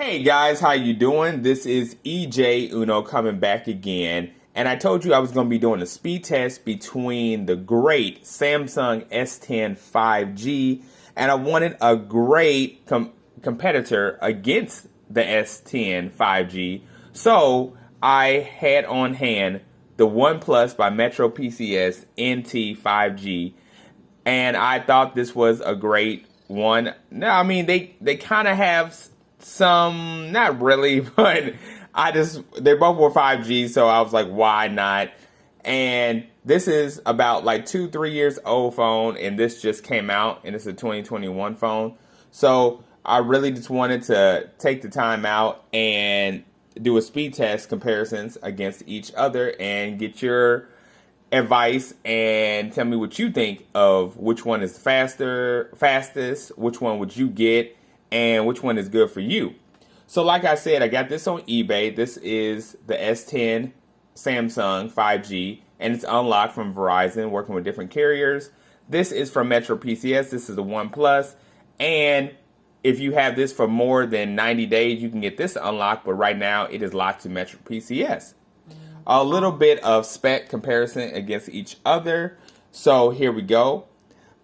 Hey guys, how you doing? This is EJ Uno coming back again, and I told you I was going to be doing a speed test between the great Samsung S10 5G, and I wanted a great competitor against the S10 5G, so I had on hand the OnePlus by Metro PCS NT 5G, and I thought this was a great one. Now, I mean, they kind of have some, not really, but they both were 5G, so I was like, why not? And this is about like 2-3 years old phone, and this just came out, and it's a 2021 phone. So I really just wanted to take the time out and do a speed test comparisons against each other and get your advice and tell me what you think of which one is fastest, which one would you get, and which one is good for you. So like I said, I got this on eBay. This is the S10 Samsung 5G, and it's unlocked from Verizon, working with different carriers. This is from Metro PCS. This is the OnePlus, and if you have this for more than 90 days, you can get this unlocked, but right now it is locked to Metro PCS. A little bit of spec comparison against each other. So here we go.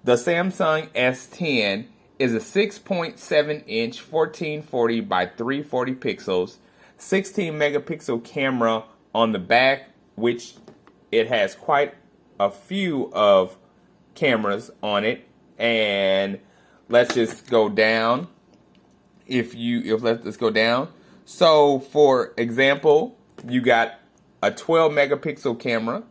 The Samsung S10 is a 6.7 inch 1440 by 340 pixels, 16 megapixel camera on the back, which it has quite a few of cameras on it. And let's just go down. Let's go down. So for example, you got a 12 megapixel camera,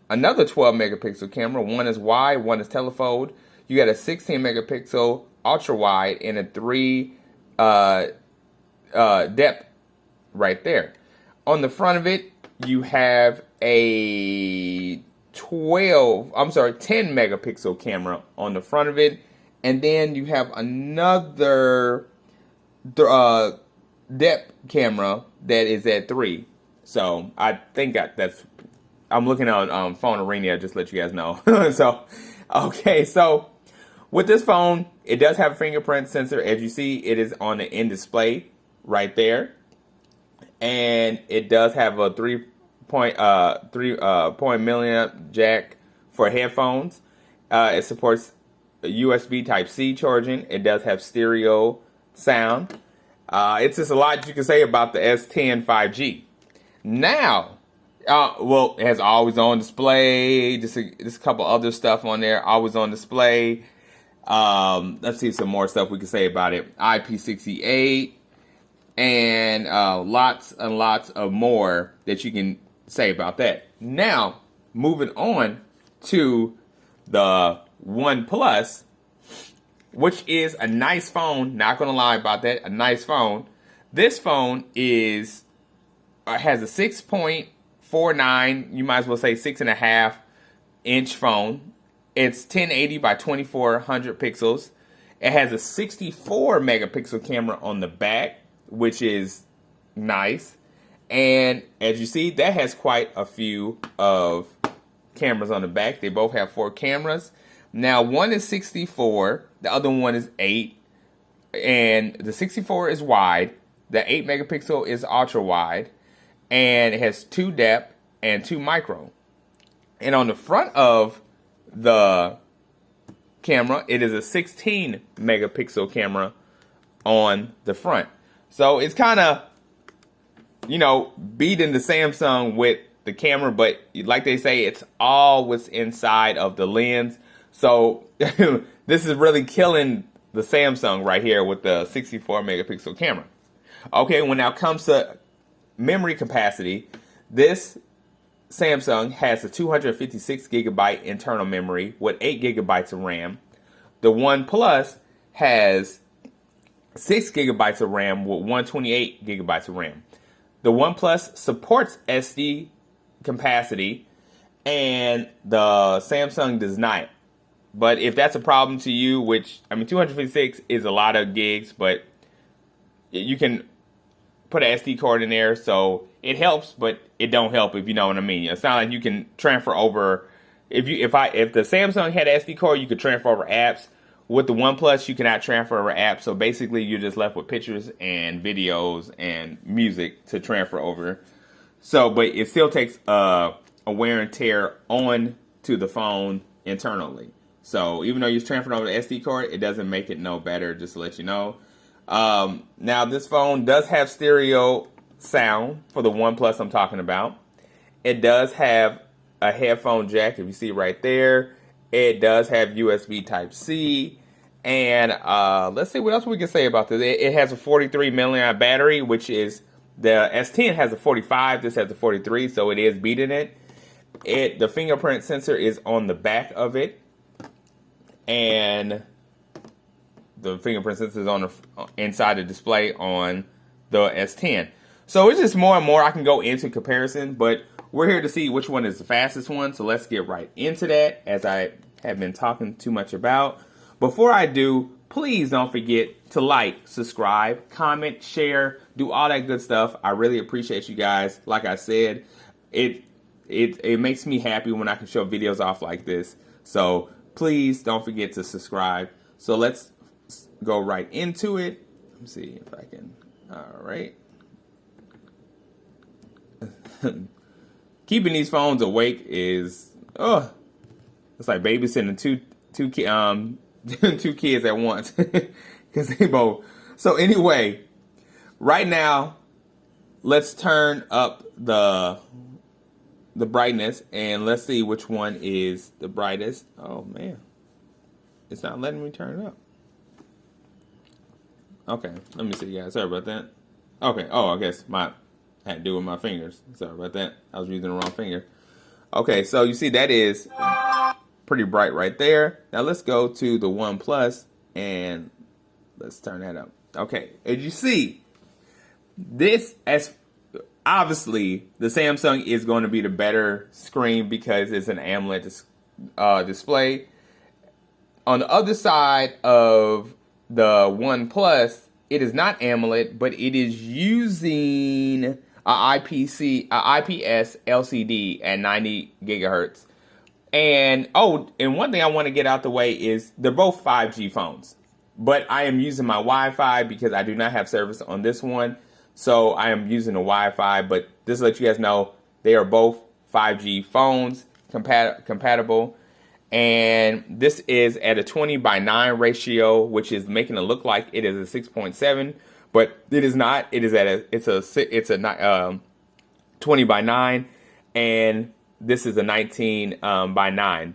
another 12 megapixel camera. One is wide, one is telephoto. You got a 16 megapixel ultra wide and a 3 depth right there. On the front of it, you have a 10 megapixel camera on the front of it, and then you have another depth camera that is at 3. So I think I'm looking on Phone Arena, just to let you guys know. So with this phone, it does have a fingerprint sensor. As you see, it is on the in display right there, and it does have a 3.3 milliamp jack for headphones. It supports USB Type-C charging. It does have stereo sound. It's just a lot you can say about the S10 5G. Now, it has always on display. Just a couple other stuff on there. Always on display. Let's see some more stuff we can say about it. IP68 and lots and lots of more that you can say about that. Now, moving on to the OnePlus, which is a nice phone. Not gonna lie about that. A nice phone. This phone has a 6.49, you might as well say 6.5 inch phone. It's 1080 by 2400 pixels. It has a 64 megapixel camera on the back, which is nice. And as you see, that has quite a few of cameras on the back. They both have 4 cameras. Now, one is 64, the other one is 8. And the 64 is wide. The 8 megapixel is ultra wide. And it has 2 depth and 2 micro. And on the front of the camera, it is a 16 megapixel camera on the front. So it's kind of, beating the Samsung with the camera, but like they say, it's all what's inside of the lens. So this is really killing the Samsung right here with the 64 megapixel camera. Okay, when now comes to memory capacity, this Samsung has a 256 gigabyte internal memory with 8 gigabytes of RAM. The OnePlus has 6 gigabytes of RAM with 128 gigabytes of RAM. The OnePlus supports SD capacity, and the Samsung does not. But if that's a problem to you, 256 is a lot of gigs, but you can put an SD card in there, so it helps, but it don't help, if you know what I mean. It's not like you can transfer over. If the Samsung had an SD card, you could transfer over apps. with the OnePlus, you cannot transfer over apps. So basically, you're just left with pictures and videos and music to transfer over. So, but it still takes a wear and tear on to the phone internally. So even though you're transferring over the SD card, it doesn't make it no better, just to let you know. Now, this phone does have stereo sound for the OnePlus I'm talking about. It does have a headphone jack, if you see right there. It does have USB Type-C. And let's see what else we can say about this. It has a 43 milliamp battery, which is, the S10 has a 45. This has a 43, so it is beating it. The fingerprint sensor is on the back of it. And the fingerprint sensor is on the inside the display on the S10. So it's just more and more I can go into comparison, but we're here to see which one is the fastest one. So let's get right into that, as I have been talking too much about. Before I do, please don't forget to like, subscribe, comment, share, do all that good stuff. I really appreciate you guys. Like I said, it makes me happy when I can show videos off like this. So please don't forget to subscribe. So let's go right into it. Let me see if I can. All right. Keeping these phones awake is, it's like babysitting two kids at once, because they both. So anyway, right now, let's turn up the brightness, and let's see which one is the brightest. Oh man, it's not letting me turn it up. Okay, let me see, guys. Sorry about that. Okay. Oh, I guess I had to do it with my fingers. Sorry about that. I was using the wrong finger. Okay, so you see that is pretty bright right there. Now let's go to the OnePlus and let's turn that up. Okay, as you see, obviously the Samsung is going to be the better screen because it's an AMOLED display. On the other side of the OnePlus, it is not AMOLED, but it is using a IPS LCD at 90 gigahertz. And one thing I want to get out the way is they're both 5G phones, but I am using my Wi-Fi because I do not have service on this one. So I am using the Wi-Fi, but just to let you guys know, they are both 5G phones, compatible. And this is at a 20:9 ratio, which is making it look like it is a 6.7, but it is not. It is it's a 20:9, and this is a 19:9.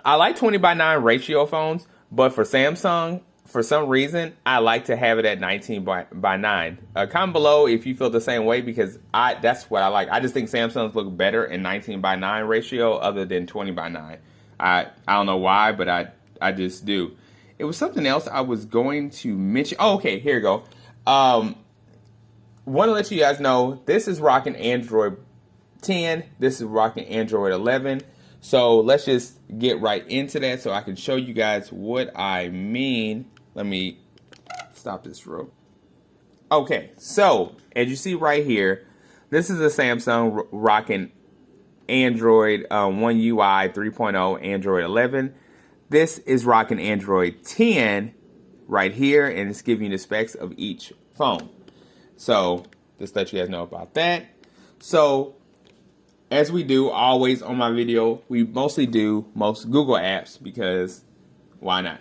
I like 20:9 ratio phones, but for Samsung, for some reason, I like to have it at 19:9. Comment below if you feel the same way, because that's what I like. I just think Samsungs look better in 19:9 ratio other than 20:9. I don't know why, but I just do. It was something else I was going to mention. Oh, okay, here we go. Want to let you guys know, this is rocking Android 10. This is rocking Android 11. So let's just get right into that so I can show you guys what I mean. Let me stop this rope. Okay, so as you see right here, this is a Samsung rocking Android One UI 3.0, Android 11. This is rocking Android 10 right here, and it's giving you the specs of each phone. So just let you guys know about that. So as we do always on my video, we mostly do most Google apps because why not?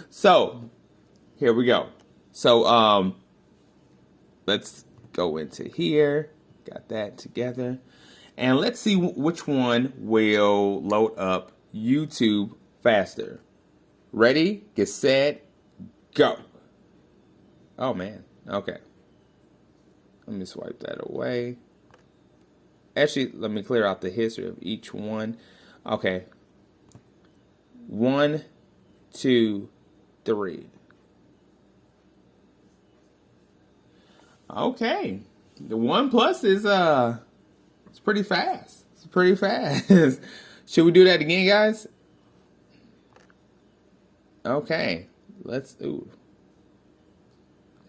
So here we go. So let's go into here. Got that together. And let's see which one will load up YouTube faster. Ready, get set, go. Oh man, okay. Let me swipe that away. Actually, let me clear out the history of each one. Okay. 1, 2, 3. Okay. The OnePlus is it's pretty fast. It's pretty fast. Should we do that again, guys? Okay. Let's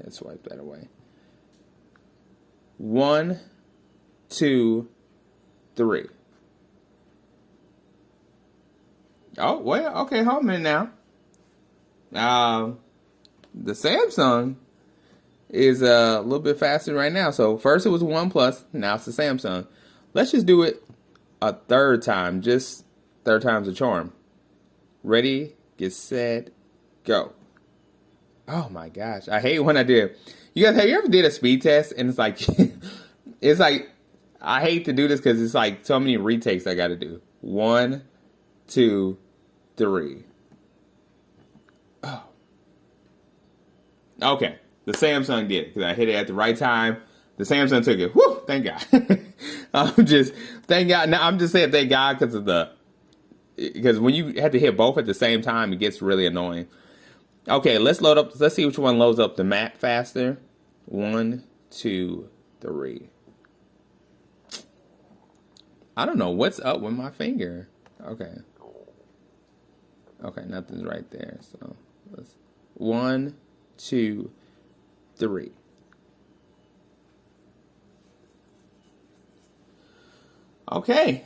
swipe that away. 1, 2, 3. Oh, well, okay, hold a minute now. The Samsung is a little bit faster right now. So first it was OnePlus, now it's the Samsung. Let's just do it a third time. Just third time's a charm. Ready, get set, go. Oh my gosh, I hate when I do. You guys, have you ever did a speed test and it's like, it's like, I hate to do this because it's like so many retakes I got to do. 1, 2, 3. Oh. Okay, the Samsung did it because I hit it at the right time. The Samsung took it. Whew, thank God. Thank God. Now I'm just saying thank God because when you have to hit both at the same time, it gets really annoying. Okay, let's load up. Let's see which one loads up the map faster. 1, 2, 3. I don't know what's up with my finger. Okay. Okay, nothing's right there. So let's 1, 2, 3. Okay.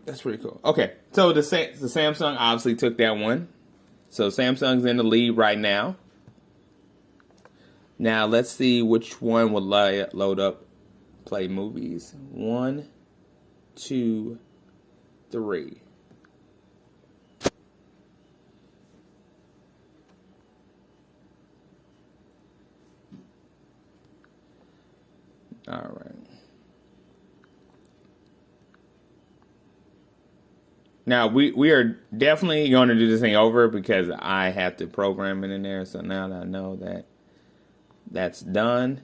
That's pretty cool. Okay, so the Samsung obviously took that one. So Samsung's in the lead right now. Now let's see which one will load up play movies. 1, 2, 3. All right. Now, we are definitely going to do this thing over because I have to program it in there. So now that I know that that's done,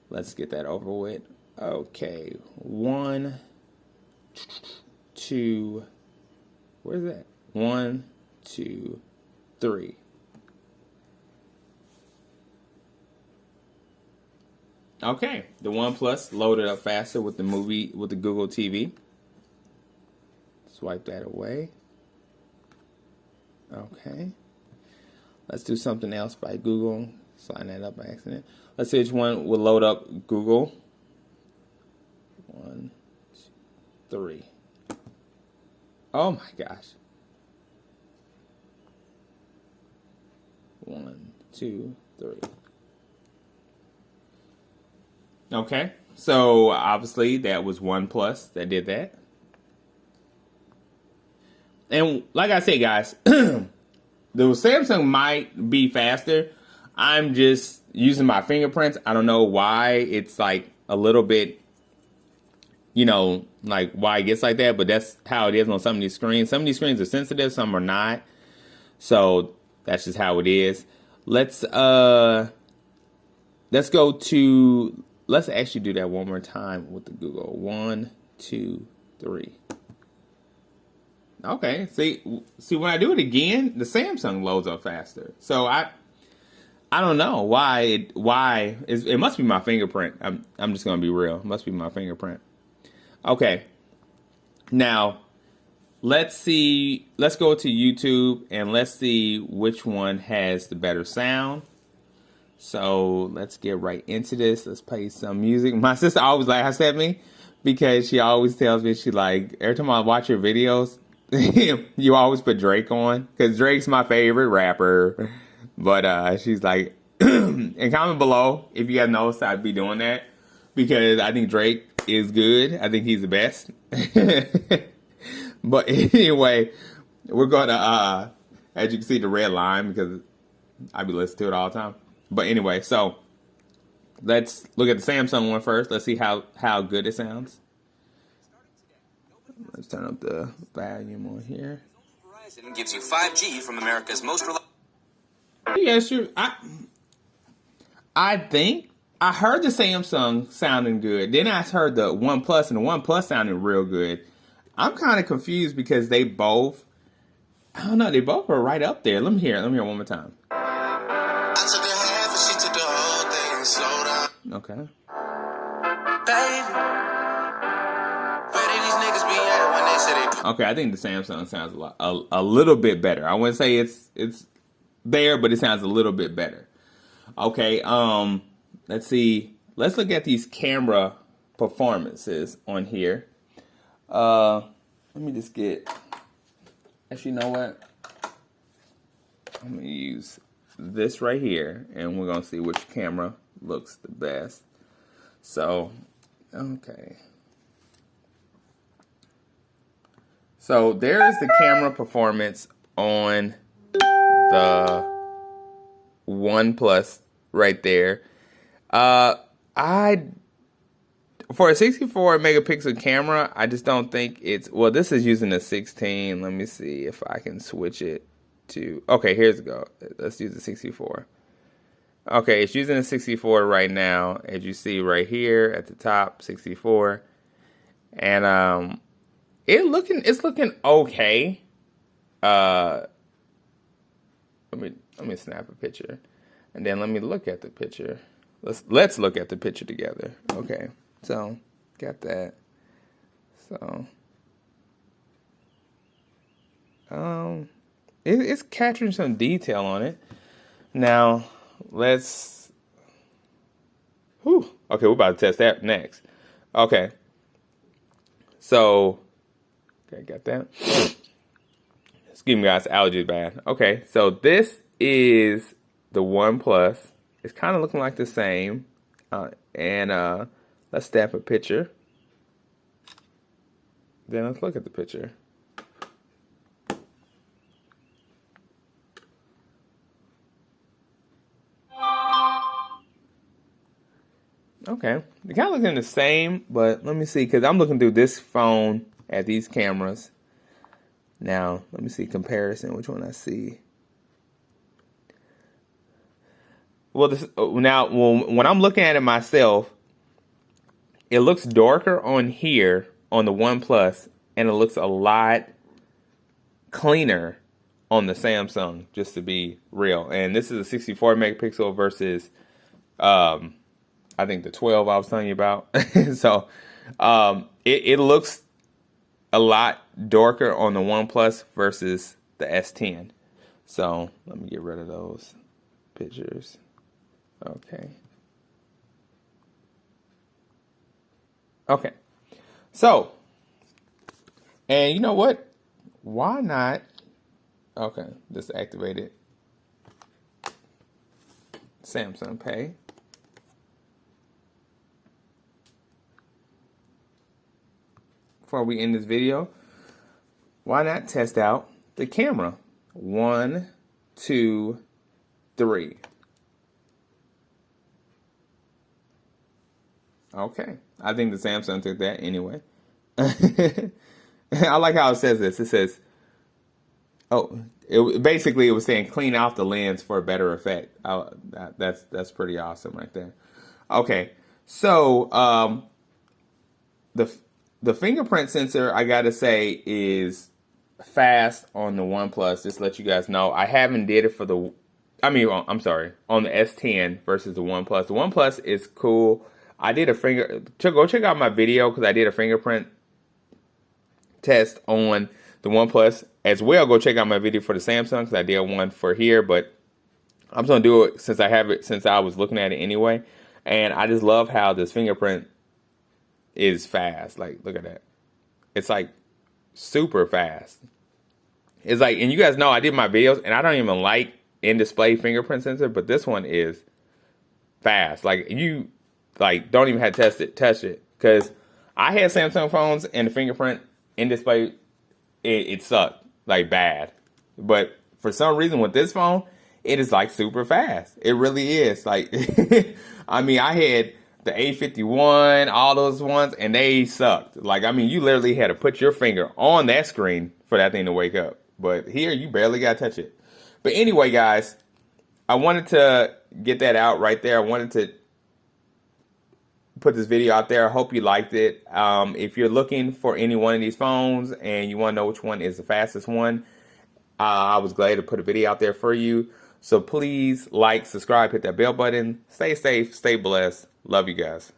let's get that over with. Okay, 1, 2, where's that? 1, 2, 3. Okay, the OnePlus loaded up faster with the Google TV. Swipe that away. Okay. Let's do something else by Google. Sign that up by accident. Let's see which one will load up Google. 1, 2, 3. Oh my gosh. 1, 2, 3. Okay. So obviously that was OnePlus that did that. And like I say, guys, the Samsung might be faster. I'm just using my fingerprints. I don't know why it's like a little bit, like why it gets like that. But that's how it is on some of these screens. Some of these screens are sensitive, some are not. So that's just how it is. Let's actually do that one more time with the Google. 1, 2, 3. Okay, see when I do it again, the Samsung loads up faster. So I don't know why it must be my fingerprint. I'm just gonna be real. It must be my fingerprint. Okay. Now let's go to YouTube and let's see which one has the better sound. So let's get right into this. Let's play some music. My sister always laughs at me because she always tells me, she like, every time I watch her videos, you always put Drake on because Drake's my favorite rapper. But she's like, and comment below if you guys noticed I'd be doing that because I think Drake is good. I think he's the best. But anyway, we're gonna as you can see the red line because I be listening to it all the time. But anyway, so let's look at the Samsung one first. Let's see how good it sounds. Let's turn up the volume on here. Verizon gives you 5G from America's most reliable. Yeah, sure. I think I heard the Samsung sounding good. Then I heard the OnePlus, and the OnePlus sounded real good. I'm kind of confused because they both, I don't know, they both are right up there. Let me hear it one more time. I took a half and she took the whole thing. Slow down. Okay. Baby, where did these niggas be at when they said they... Okay, I think the Samsung sounds a little bit better. I wouldn't say it's there, but it sounds a little bit better. Okay, let's see. Let's look at these camera performances on here. Let me just get, actually, you know what? I'm going to use this right here, and we're going to see which camera looks the best. So, okay. So, there is the camera performance on the OnePlus right there. For a 64 megapixel camera, I just don't think it's, well, this is using a 16. Let me see if I can switch it to, okay, here's go. Let's use the 64. Okay, it's using a 64 right now, as you see right here at the top, 64. And it's looking okay. Let me snap a picture, and then let me look at the picture. Let's look at the picture together. Okay, so got that. So it's capturing some detail on it. Now let's. Okay, we're about to test that next. Okay, so okay, got that. Excuse me, guys, allergies bad. Okay, so this is the OnePlus. It's kind of looking like the same. And let's snap a picture. Then let's look at the picture. Okay, they kind of looking the same, but let me see, because I'm looking through this phone at these cameras. Now, let me see comparison, which one I see. Well, when I'm looking at it myself, it looks darker on here on the OnePlus, and it looks a lot cleaner on the Samsung, just to be real. And this is a 64 megapixel versus, I think the 12 I was telling you about. So, it looks a lot darker on the OnePlus versus the S10. So let me get rid of those pictures. Okay. Okay. So, and you know what? Why not? Okay, just activate it. Samsung Pay. Before we end this video, why not test out the camera? 1, 2, 3. Okay, I think the Samsung took that anyway. I like how it says this. It says, oh, it was saying clean out the lens for a better effect. That's pretty awesome right there. Okay, so the fingerprint sensor, I gotta say, is fast on the OnePlus. Just to let you guys know, I haven't did it for the, I'm sorry, on the S10 versus the OnePlus. The OnePlus is cool. I did go check out my video, because I did a fingerprint test on the OnePlus as well. Go check out my video for the Samsung, because I did one for here, but I'm just gonna do it since I was looking at it anyway. And I just love how this fingerprint is fast. Like, look at that. It's like super fast. It's like, and you guys know I did my videos, and I don't even like in-display fingerprint sensor, but this one is fast. Like, you don't even have to touch it, because I had Samsung phones and the fingerprint in display, it sucked like bad. But for some reason with this phone, it is like super fast. It really is. Like, I had the A51, all those ones, and they sucked. Like, you literally had to put your finger on that screen for that thing to wake up. But here, you barely got to touch it. But anyway, guys, I wanted to get that out right there. I wanted to put this video out there. I hope you liked it. If you're looking for any one of these phones and you want to know which one is the fastest one, I was glad to put a video out there for you. So please like, subscribe, hit that bell button. Stay safe, stay blessed. Love you guys.